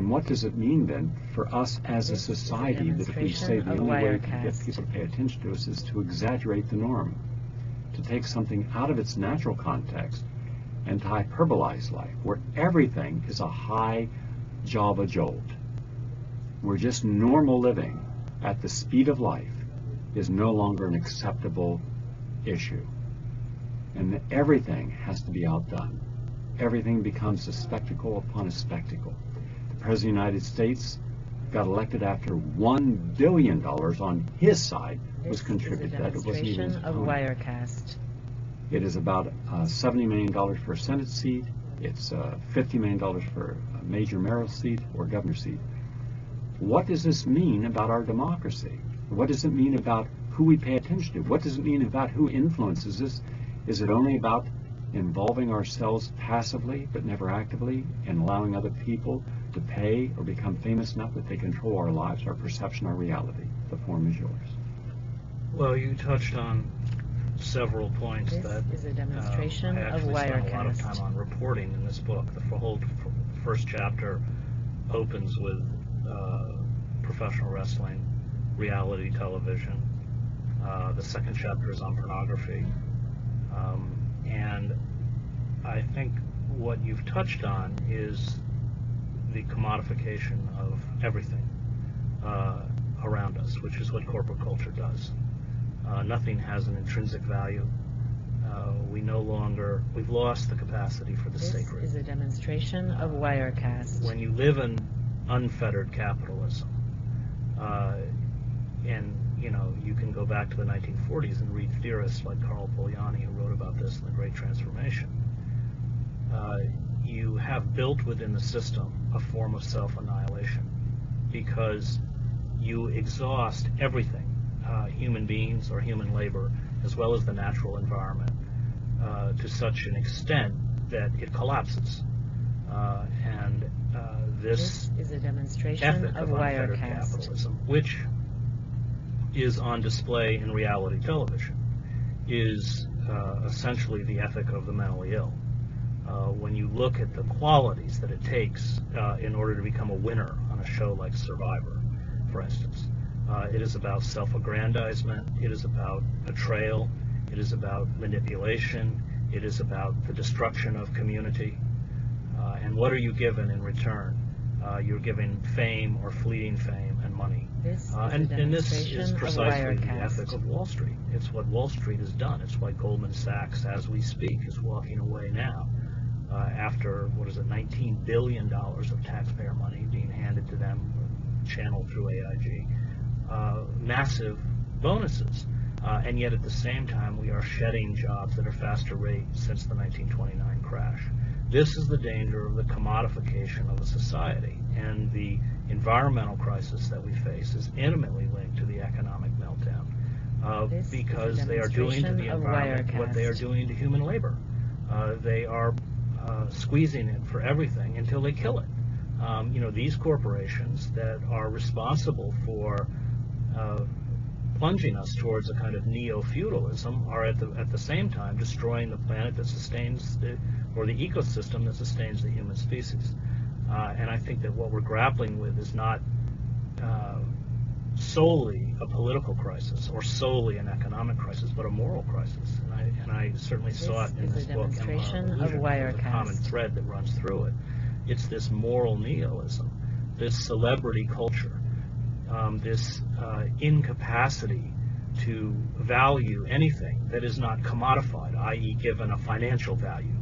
And what does it mean then for us as a society that if we say the only way to get people to pay attention to us is to exaggerate the norm, to take something out of its natural context and to hyperbolize life, where everything is a high Java jolt, where just normal living at the speed of life is no longer an acceptable issue, and that everything has to be outdone. Everything becomes a spectacle upon a spectacle. The President of the United States got elected after $1 billion on his side was contributed. That it wasn't even his opponent. It is about $70 million for a Senate seat. It's $50 million for a major mayoral seat or governor seat. What does this mean about our democracy? What does it mean about who we pay attention to? What does it mean about who influences us? Is it only about involving ourselves passively but never actively and allowing other people to pay or become famous enough that they control our lives, our perception, our reality? The form is yours. Well, you touched on several points that is a demonstration I actually spent a lot of time on reporting in this book. The whole first chapter opens with professional wrestling, reality television. The second chapter is on pornography. And I think what you've touched on is the commodification of everything around us, which is what corporate culture does. Nothing has an intrinsic value. We've lost the capacity for the sacred. This is a demonstration of Wirecast. When you live in unfettered capitalism, and you can go back to the 1940s and read theorists like Carl Polanyi who wrote about this in The Great Transformation. You have built within the system a form of self-annihilation because you exhaust everything, human beings or human labor, as well as the natural environment, to such an extent that it collapses. And this is a demonstration ethic of of unfettered Wirecast. capitalism, which is on display in reality television, is essentially the ethic of the mentally ill. When you look at the qualities that it takes in order to become a winner on a show like Survivor, for instance, it is about self-aggrandizement, it is about betrayal, it is about manipulation, it is about the destruction of community. And what are you given in return? You're given fame or fleeting fame and money. And this is precisely the ethic of Wall Street. It's what Wall Street has done. It's why Goldman Sachs, as we speak, is walking away now after, $19 billion of taxpayer money being handed to them, channeled through AIG. Massive bonuses. And yet at the same time, we are shedding jobs at a faster rate since the 1929 crash. This is the danger of the commodification of a society, and the environmental crisis that we face is intimately linked to the economic meltdown because they are doing to the environment what they are doing to human labor. They are squeezing it for everything until they kill it. These corporations that are responsible for plunging us towards a kind of neo-feudalism are at the same time destroying the planet that sustains or the ecosystem that sustains the human species. And I think that what we're grappling with is not solely a political crisis or solely an economic crisis, but a moral crisis. And I certainly saw it in this book. There's a common thread that runs through it. It's this moral nihilism, this celebrity culture, this incapacity to value anything that is not commodified, i.e. given a financial value.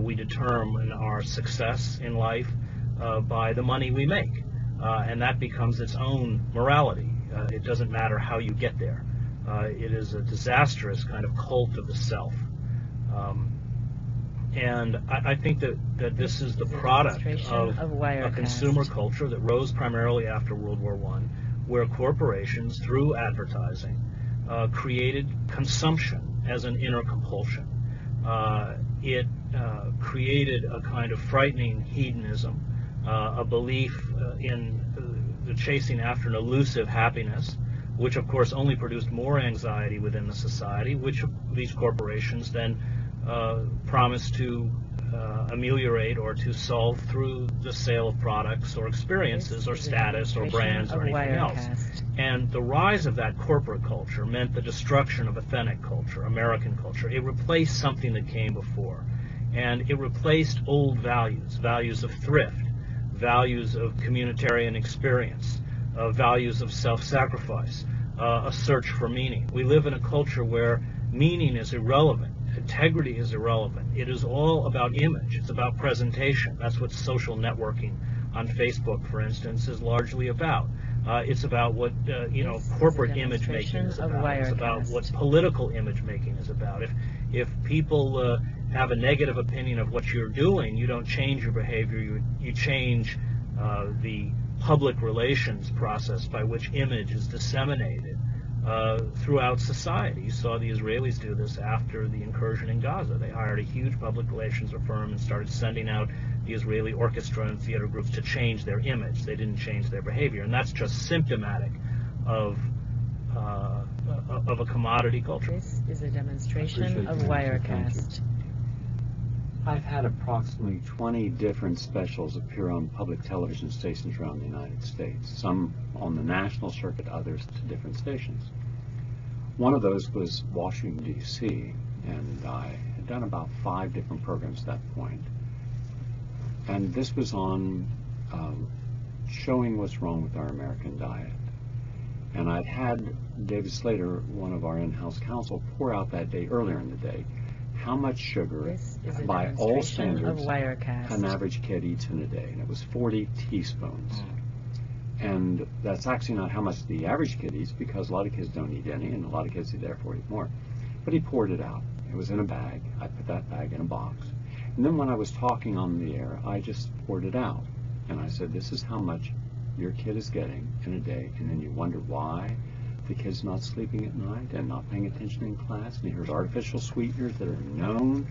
We determine our success in life by the money we make, and that becomes its own morality. It doesn't matter how you get there. It is a disastrous kind of cult of the self. And I think that this is the product of a consumer culture that rose primarily after World War I, where corporations, through advertising, created consumption as an inner compulsion. It created a kind of frightening hedonism, a belief in the chasing after an elusive happiness, which of course only produced more anxiety within the society, which these corporations then promised to ameliorate or to solve through the sale of products or experiences or status or brands or anything else. And the rise of that corporate culture meant the destruction of authentic culture, American culture. It replaced something that came before. And it replaced old values, values of thrift, values of communitarian experience, values of self-sacrifice, a search for meaning. We live in a culture where meaning is irrelevant. Integrity is irrelevant. It is all about image. It's about presentation. That's what social networking on Facebook, for instance, is largely about. It's about what corporate image making is about. It's about what political image making is about. If people have a negative opinion of what you're doing, you don't change your behavior. You change the public relations process by which image is disseminated throughout society. You saw the Israelis do this after the incursion in Gaza. They hired a huge public relations firm and started sending out the Israeli orchestra and theater groups to change their image. They didn't change their behavior, and that's just symptomatic of a commodity culture. This is a demonstration of Wirecast. I've had approximately 20 different specials appear on public television stations around the United States, some on the national circuit, others to different stations. One of those was Washington, D.C., and I had done about 5 different programs at that point. And this was on showing what's wrong with our American diet. And I'd had David Slater, one of our in-house counsel, pour out that day, earlier in the day, how much sugar, by all standards, an average kid eats in a day. And it was 40 teaspoons. And that's actually not how much the average kid eats, because a lot of kids don't eat any, and a lot of kids therefore eat more. But he poured it out. It was in a bag. I put that bag in a box. And then when I was talking on the air, I just poured it out. And I said, this is how much your kid is getting in a day. And then you wonder why the kid's not sleeping at night and not paying attention in class. And here's artificial sweeteners that are known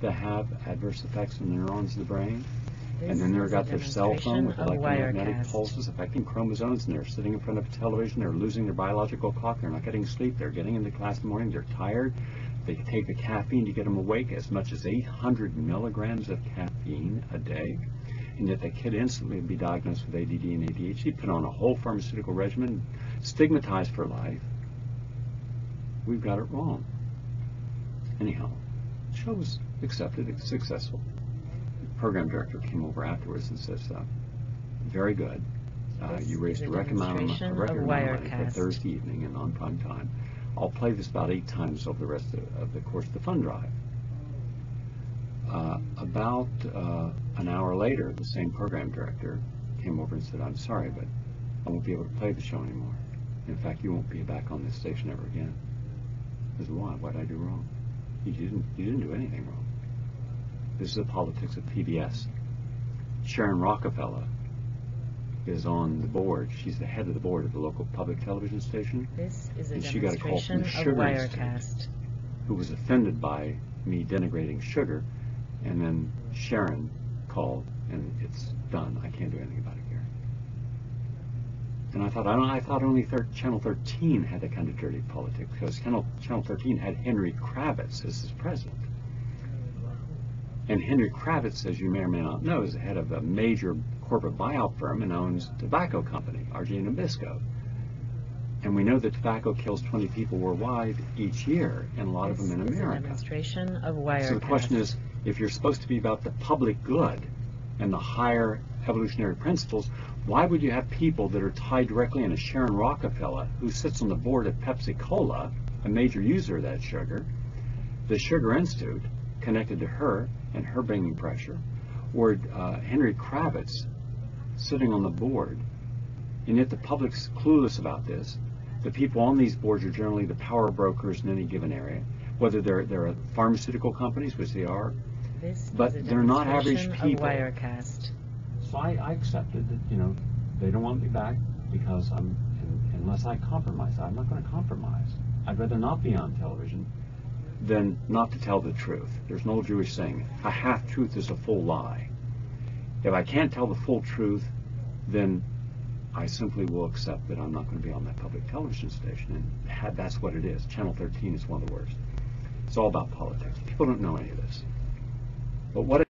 to have adverse effects on the neurons of the brain. And then they've got their cell phone with electromagnetic pulses affecting chromosomes, and they're sitting in front of a television, they're losing their biological clock, they're not getting sleep, they're getting into class in the morning, they're tired, they take the caffeine to get them awake, as much as 800 milligrams of caffeine a day, and yet that kid instantly would be diagnosed with ADD and ADHD, put on a whole pharmaceutical regimen, stigmatized for life. We've got it wrong. Anyhow, the show was accepted, it's successful. Program director came over afterwards and says, very good. You raised a record amount of money for Thursday evening and on prime time. I'll play this about 8 times over the rest of the course of the fund drive. About an hour later, the same program director came over and said, I'm sorry, but I won't be able to play the show anymore. In fact, you won't be back on this station ever again. I said, why? What did I do wrong? You didn't do anything wrong. This is the politics of PBS. Sharon Rockefeller is on the board. She's the head of the board of the local public television station. This is a and she got a call from the Sugar Institute, who was offended by me denigrating sugar, and then Sharon called, and it's done. I can't do anything about it here. And I thought only Channel 13 had that kind of dirty politics, because Channel 13 had Henry Kravitz as his president. And Henry Kravitz, as you may or may not know, is the head of a major corporate buyout firm and owns a tobacco company, RG and Nabisco. And we know that tobacco kills 20 people worldwide each year, and a lot of them in America. So the question is, if you're supposed to be about the public good and the higher evolutionary principles, why would you have people that are tied directly into Sharon Rockefeller, who sits on the board of Pepsi-Cola, a major user of that sugar, the Sugar Institute, connected to her and her bringing pressure, or Henry Kravitz sitting on the board, and yet the public's clueless about this. The people on these boards are generally the power brokers in any given area, whether they're pharmaceutical companies, which they are, but they're not average people. So I accepted that, they don't want me back because unless I compromise, I'm not going to compromise. I'd rather not be on television than not to tell the truth. There's an old Jewish saying, a half-truth is a full lie. If I can't tell the full truth, then I simply will accept that I'm not going to be on that public television station, and that's what it is. Channel 13 is one of the worst. It's all about politics. People don't know any of this. But what